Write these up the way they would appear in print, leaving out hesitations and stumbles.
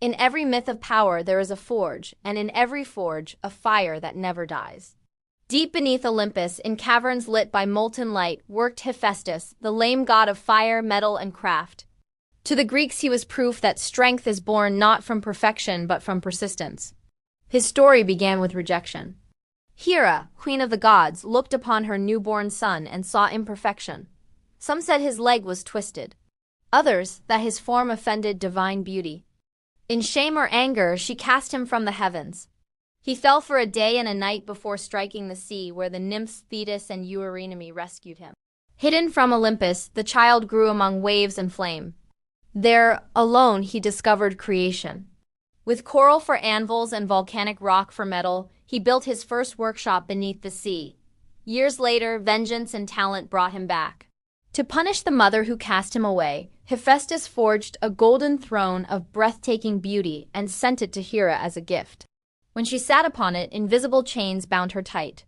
In every myth of power there is a forge, and in every forge a fire that never dies. Deep beneath Olympus, in caverns lit by molten light, worked Hephaestus, the lame god of fire, metal, and craft. To the Greeks he was proof that strength is born not from perfection but from persistence. His story began with rejection. Hera, queen of the gods, looked upon her newborn son and saw imperfection. Some said his leg was twisted. Others, that his form offended divine beauty. In shame or anger, she cast him from the heavens. He fell for a day and a night before striking the sea, where the nymphs Thetis and Eurynome rescued him. Hidden from Olympus, the child grew among waves and flame. There, alone, he discovered creation. With coral for anvils and volcanic rock for metal, he built his first workshop beneath the sea. Years later, vengeance and talent brought him back. To punish the mother who cast him away, Hephaestus forged a golden throne of breathtaking beauty and sent it to Hera as a gift. When she sat upon it, invisible chains bound her tight.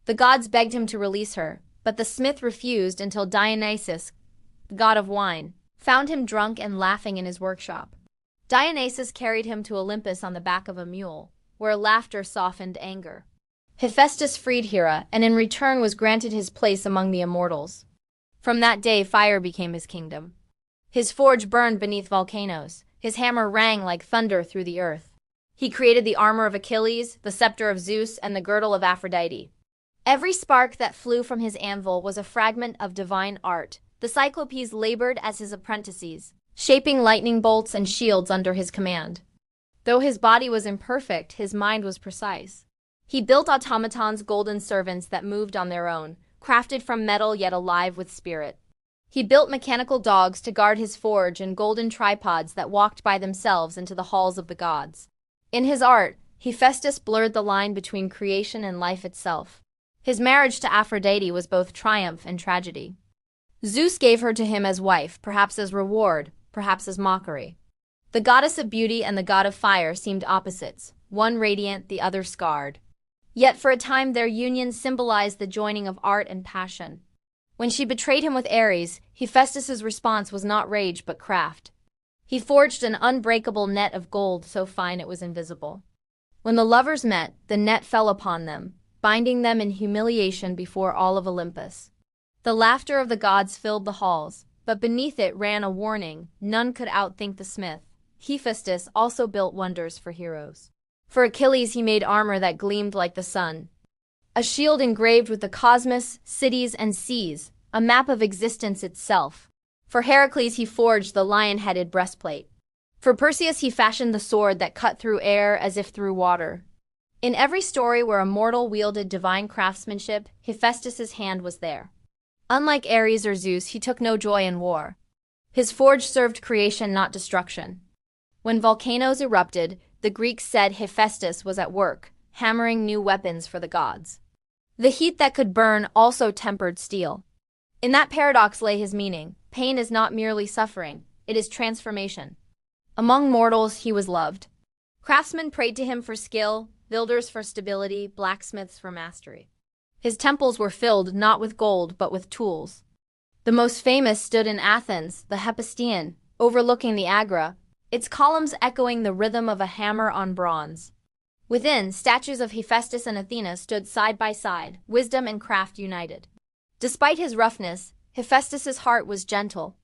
The gods begged him to release her, but the smith refused until Dionysus, the god of wine, found him drunk and laughing in his workshop. Dionysus carried him to Olympus on the back of a mule, where laughter softened anger. Hephaestus freed Hera, and in return was granted his place among the immortals. From that day fire became his kingdom. His forge burned beneath volcanoes. His hammer rang like thunder through the earth. He created the armor of Achilles, the scepter of Zeus, and the girdle of Aphrodite. Every spark that flew from his anvil was a fragment of divine art. The Cyclopes labored as his apprentices, shaping lightning bolts and shields under his command. Though his body was imperfect, his mind was precise. He built automatons, golden servants that moved on their own, crafted from metal yet alive with spirit. He built mechanical dogs to guard his forge and golden tripods that walked by themselves into the halls of the gods. In his art, Hephaestus blurred the line between creation and life itself. His marriage to Aphrodite was both triumph and tragedy. Zeus gave her to him as wife, perhaps as reward, perhaps as mockery. The goddess of beauty and the god of fire seemed opposites, one radiant, the other scarred. Yet for a time their union symbolized the joining of art and passion. When she betrayed him with Ares, Hephaestus's response was not rage but craft. He forged an unbreakable net of gold so fine it was invisible. When the lovers met, the net fell upon them, binding them in humiliation before all of Olympus. The laughter of the gods filled the halls, but beneath it ran a warning: none could outthink the smith. Hephaestus also built wonders for heroes. For Achilles he made armor that gleamed like the sun, a shield engraved with the cosmos, cities, and seas, a map of existence itself. For Heracles he forged the lion-headed breastplate. For Perseus he fashioned the sword that cut through air as if through water. In every story where a mortal wielded divine craftsmanship, Hephaestus's hand was there. Unlike Ares or Zeus, he took no joy in war. His forge served creation, not destruction. When volcanoes erupted, the Greeks said Hephaestus was at work, hammering new weapons for the gods. The heat that could burn also tempered steel. In that paradox lay his meaning. Pain is not merely suffering, it is transformation. Among mortals he was loved. Craftsmen prayed to him for skill, builders for stability, blacksmiths for mastery. His temples were filled not with gold but with tools. The most famous stood in Athens, the Hephaestion, overlooking the Agora, its columns echoing the rhythm of a hammer on bronze. Within, statues of Hephaestus and Athena stood side by side, wisdom and craft united. Despite his roughness, Hephaestus's heart was gentle.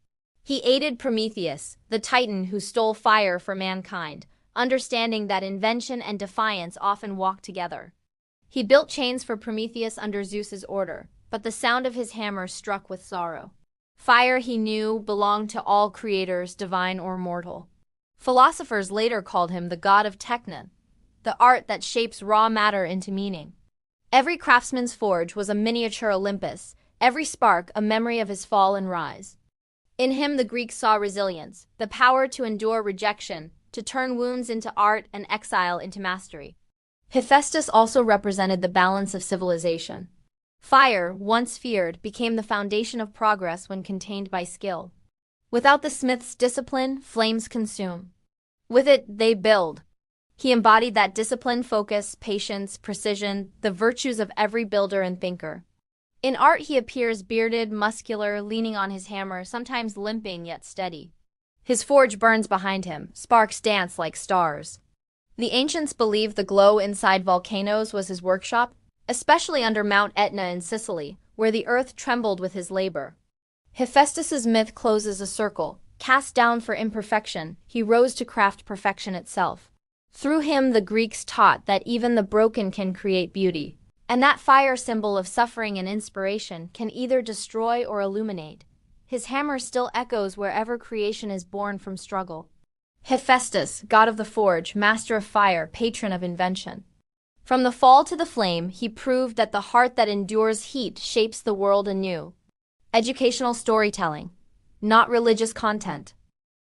He aided Prometheus, the titan who stole fire for mankind, understanding that invention and defiance often walk together. He built chains for Prometheus under Zeus's order, but the sound of his hammer struck with sorrow. Fire, he knew, belonged to all creators, divine or mortal. Philosophers later called him the god of technon, the art that shapes raw matter into meaning. Every craftsman's forge was a miniature Olympus, every spark a memory of his fall and rise. In him the Greeks saw resilience, the power to endure rejection, to turn wounds into art and exile into mastery. Hephaestus also represented the balance of civilization. Fire, once feared, became the foundation of progress when contained by skill. Without the smith's discipline, flames consume. With it, they build. He embodied that discipline, focus, patience, precision, the virtues of every builder and thinker. In art he appears bearded, muscular, leaning on his hammer, sometimes limping yet steady. His forge burns behind him, sparks dance like stars. The ancients believed the glow inside volcanoes was his workshop, especially under Mount Etna in Sicily, where the earth trembled with his labor. Hephaestus's myth closes a circle. Cast down for imperfection, he rose to craft perfection itself. Through him the Greeks taught that even the broken can create beauty, and that fire symbol of suffering and inspiration can either destroy or illuminate. His hammer still echoes wherever creation is born from struggle. Hephaestus, god of the forge, master of fire, patron of invention. From the fall to the flame, he proved that the heart that endures heat shapes the world anew. Educational storytelling, not religious content.